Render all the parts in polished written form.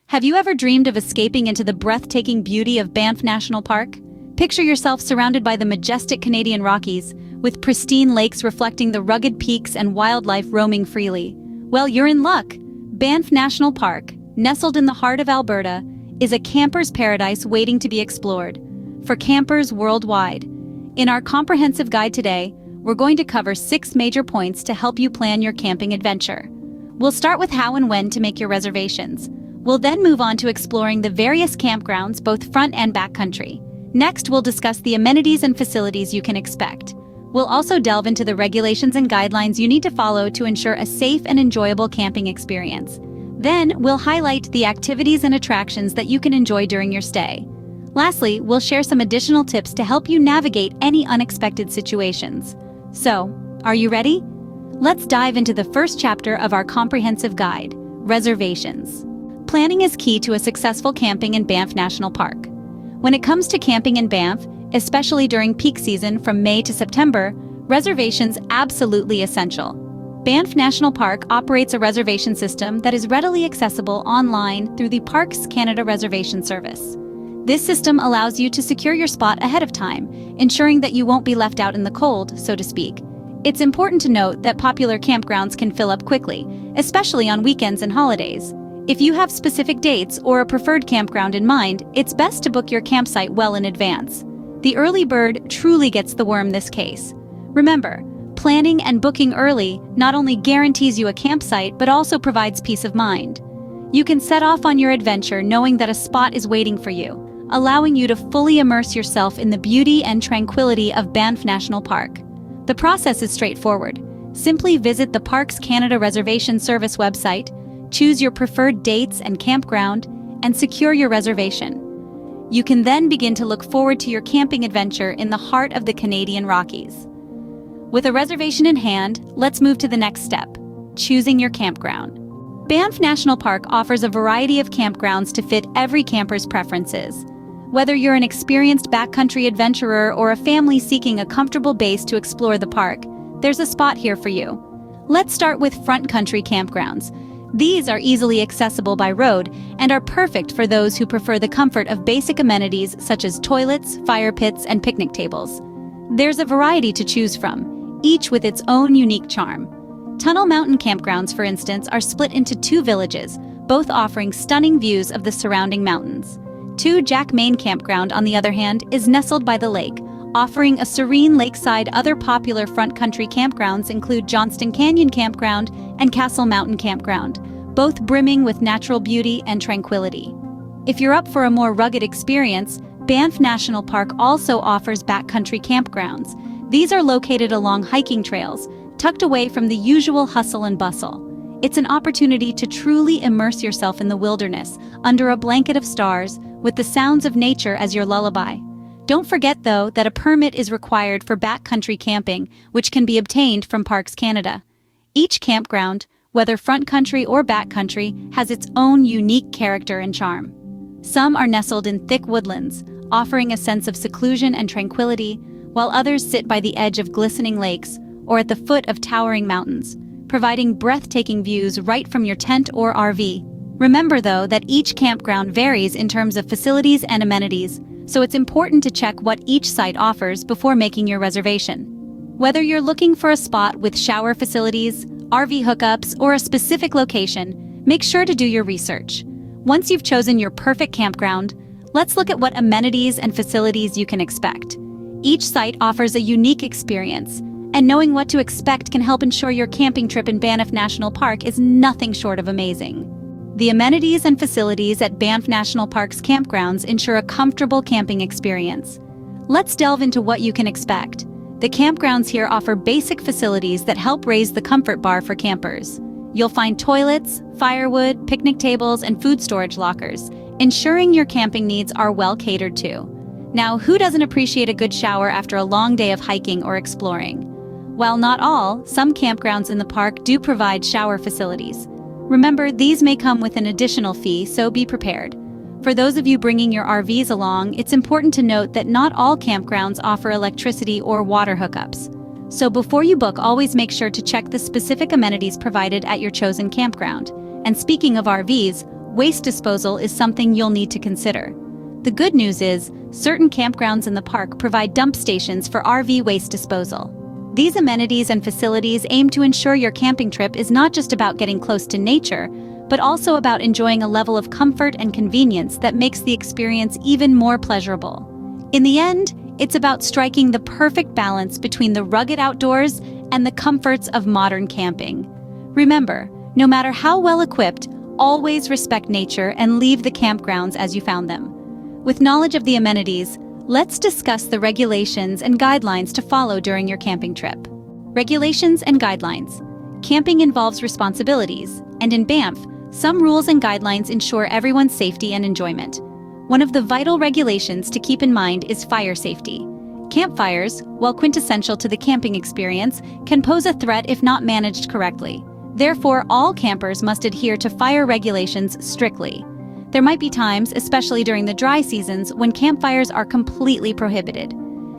Have you ever dreamed of escaping into the breathtaking beauty of Banff National Park? Picture yourself surrounded by the majestic Canadian Rockies, with pristine lakes reflecting the rugged peaks and wildlife roaming freely. Well, you're in luck. Banff National Park, nestled in the heart of Alberta, is a camper's paradise waiting to be explored. For campers worldwide. In our comprehensive guide today, we're going to cover 6 major points to help you plan your camping adventure. We'll start with how and when to make your reservations. We'll then move on to exploring the various campgrounds, both front and backcountry. Next, we'll discuss the amenities and facilities you can expect. We'll also delve into the regulations and guidelines you need to follow to ensure a safe and enjoyable camping experience. Then, we'll highlight the activities and attractions that you can enjoy during your stay. Lastly, we'll share some additional tips to help you navigate any unexpected situations. So, are you ready? Let's dive into the first chapter of our comprehensive guide, reservations. Planning is key to a successful camping in Banff National Park. When it comes to camping in Banff, especially during peak season from May to September, reservations absolutely essential. Banff National Park operates a reservation system that is readily accessible online through the Parks Canada Reservation Service. This system allows you to secure your spot ahead of time, ensuring that you won't be left out in the cold, so to speak. It's important to note that popular campgrounds can fill up quickly, especially on weekends and holidays. If you have specific dates or a preferred campground in mind, it's best to book your campsite well in advance. The early bird truly gets the worm this case. Remember, planning and booking early not only guarantees you a campsite but also provides peace of mind. You can set off on your adventure knowing that a spot is waiting for you, allowing you to fully immerse yourself in the beauty and tranquility of Banff National Park. The process is straightforward. Simply visit the Parks Canada Reservation Service website, choose your preferred dates and campground, and secure your reservation. You can then begin to look forward to your camping adventure in the heart of the Canadian Rockies. With a reservation in hand, let's move to the next step, choosing your campground. Banff National Park offers a variety of campgrounds to fit every camper's preferences. Whether you're an experienced backcountry adventurer or a family seeking a comfortable base to explore the park, there's a spot here for you. Let's start with front country campgrounds. These are easily accessible by road and are perfect for those who prefer the comfort of basic amenities such as toilets, fire pits, and picnic tables. There's a variety to choose from, each with its own unique charm. Tunnel Mountain Campgrounds, for instance, are split into 2 villages, both offering stunning views of the surrounding mountains. Jack Main Campground, on the other hand, is nestled by the lake, offering a serene lakeside. Other popular front country campgrounds include Johnston Canyon Campground and Castle Mountain Campground, both brimming with natural beauty and tranquility. If you're up for a more rugged experience, Banff National Park also offers backcountry campgrounds. These are located along hiking trails, tucked away from the usual hustle and bustle. It's an opportunity to truly immerse yourself in the wilderness, under a blanket of stars, with the sounds of nature as your lullaby. Don't forget, though, that a permit is required for backcountry camping, which can be obtained from Parks Canada. Each campground, whether front country or backcountry, has its own unique character and charm. Some are nestled in thick woodlands, offering a sense of seclusion and tranquility, while others sit by the edge of glistening lakes or at the foot of towering mountains, providing breathtaking views right from your tent or RV. Remember, though, that each campground varies in terms of facilities and amenities, so it's important to check what each site offers before making your reservation. Whether you're looking for a spot with shower facilities, RV hookups, or a specific location, make sure to do your research. Once you've chosen your perfect campground, let's look at what amenities and facilities you can expect. Each site offers a unique experience, and knowing what to expect can help ensure your camping trip in Banff National Park is nothing short of amazing. The amenities and facilities at Banff National Park's campgrounds ensure a comfortable camping experience. Let's delve into what you can expect. The campgrounds here offer basic facilities that help raise the comfort bar for campers. You'll find toilets, firewood, picnic tables, and food storage lockers, ensuring your camping needs are well catered to. Now, who doesn't appreciate a good shower after a long day of hiking or exploring? While not all, some campgrounds in the park do provide shower facilities. Remember, these may come with an additional fee, so be prepared. For those of you bringing your RVs along, it's important to note that not all campgrounds offer electricity or water hookups. So before you book, always make sure to check the specific amenities provided at your chosen campground. And speaking of RVs, waste disposal is something you'll need to consider. The good news is, certain campgrounds in the park provide dump stations for RV waste disposal. These amenities and facilities aim to ensure your camping trip is not just about getting close to nature, but also about enjoying a level of comfort and convenience that makes the experience even more pleasurable. In the end, it's about striking the perfect balance between the rugged outdoors and the comforts of modern camping. Remember, no matter how well equipped, always respect nature and leave the campgrounds as you found them. With knowledge of the amenities, let's discuss the regulations and guidelines to follow during your camping trip. Regulations and guidelines. Camping involves responsibilities, and in Banff, some rules and guidelines ensure everyone's safety and enjoyment. One of the vital regulations to keep in mind is fire safety. Campfires, while quintessential to the camping experience, can pose a threat if not managed correctly. Therefore, all campers must adhere to fire regulations strictly. There might be times, especially during the dry seasons, when campfires are completely prohibited.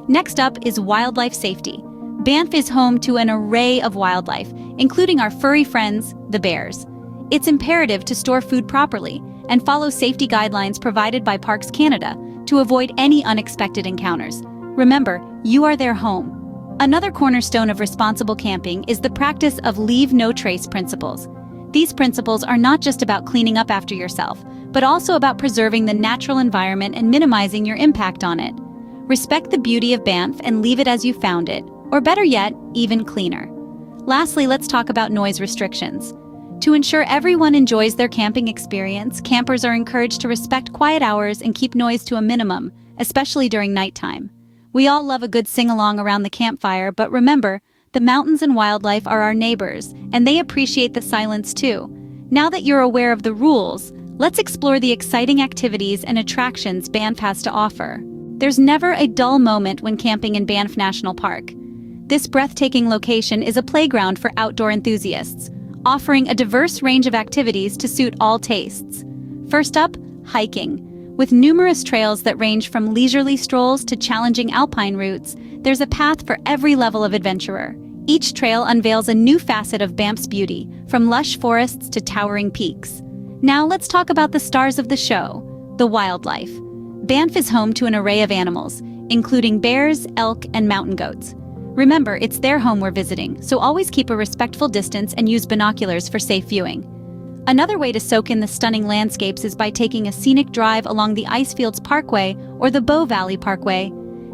Next up is wildlife safety. Banff is home to an array of wildlife, including our furry friends, the bears. It's imperative to store food properly and follow safety guidelines provided by Parks Canada to avoid any unexpected encounters. Remember, you are their home. Another cornerstone of responsible camping is the practice of leave no trace principles. These principles are not just about cleaning up after yourself, but also about preserving the natural environment and minimizing your impact on it. Respect the beauty of Banff and leave it as you found it, or better yet, even cleaner. Lastly, let's talk about noise restrictions. To ensure everyone enjoys their camping experience, campers are encouraged to respect quiet hours and keep noise to a minimum, especially during nighttime. We all love a good sing-along around the campfire, but remember, the mountains and wildlife are our neighbors, and they appreciate the silence too. Now that you're aware of the rules, let's explore the exciting activities and attractions Banff has to offer. There's never a dull moment when camping in Banff National Park. This breathtaking location is a playground for outdoor enthusiasts, offering a diverse range of activities to suit all tastes. First up, hiking. With numerous trails that range from leisurely strolls to challenging alpine routes, there's a path for every level of adventurer. Each trail unveils a new facet of Banff's beauty, from lush forests to towering peaks. Now let's talk about the stars of the show, the wildlife. Banff is home to an array of animals, including bears, elk, and mountain goats. Remember, it's their home we're visiting, so always keep a respectful distance and use binoculars for safe viewing. Another way to soak in the stunning landscapes is by taking a scenic drive along the Icefields Parkway or the Bow Valley Parkway.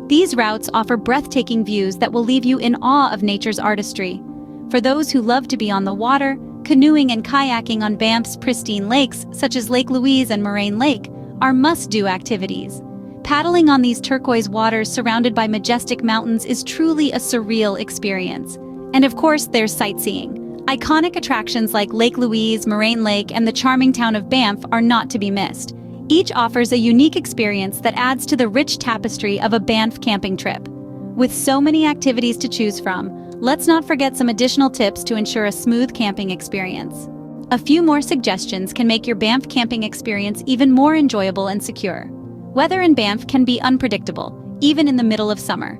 These routes offer breathtaking views that will leave you in awe of nature's artistry. For those who love to be on the water, canoeing and kayaking on Banff's pristine lakes, such as Lake Louise and Moraine Lake, are must-do activities. Paddling on these turquoise waters surrounded by majestic mountains is truly a surreal experience. And of course, there's sightseeing. Iconic attractions like Lake Louise, Moraine Lake, and the charming town of Banff are not to be missed. Each offers a unique experience that adds to the rich tapestry of a Banff camping trip. With so many activities to choose from, let's not forget some additional tips to ensure a smooth camping experience. A few more suggestions can make your Banff camping experience even more enjoyable and secure. Weather in Banff can be unpredictable, even in the middle of summer.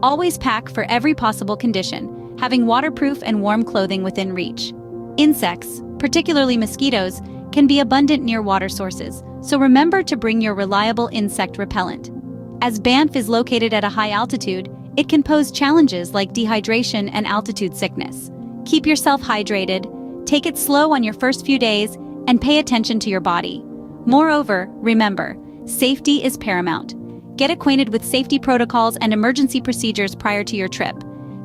Always pack for every possible condition, having waterproof and warm clothing within reach. Insects, particularly mosquitoes, can be abundant near water sources, so remember to bring your reliable insect repellent. As Banff is located at a high altitude, it can pose challenges like dehydration and altitude sickness. Keep yourself hydrated, take it slow on your first few days, and pay attention to your body. Moreover, remember, safety is paramount. Get acquainted with safety protocols and emergency procedures prior to your trip.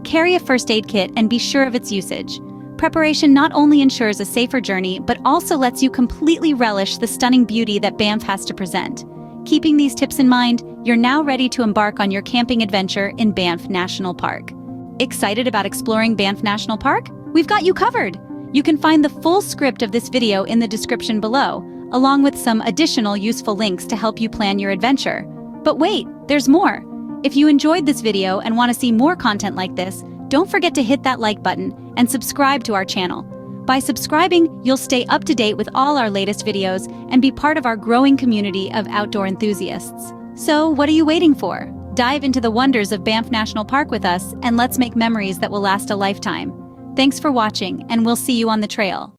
Carry a first aid kit and be sure of its usage. Preparation not only ensures a safer journey, but also lets you completely relish the stunning beauty that Banff has to present. Keeping these tips in mind, you're now ready to embark on your camping adventure in Banff National Park. Excited about exploring Banff National Park? We've got you covered! You can find the full script of this video in the description below, along with some additional useful links to help you plan your adventure. But wait, there's more! If you enjoyed this video and want to see more content like this, don't forget to hit that like button and subscribe to our channel. By subscribing, you'll stay up to date with all our latest videos and be part of our growing community of outdoor enthusiasts. So, what are you waiting for? Dive into the wonders of Banff National Park with us, and let's make memories that will last a lifetime. Thanks for watching, and we'll see you on the trail.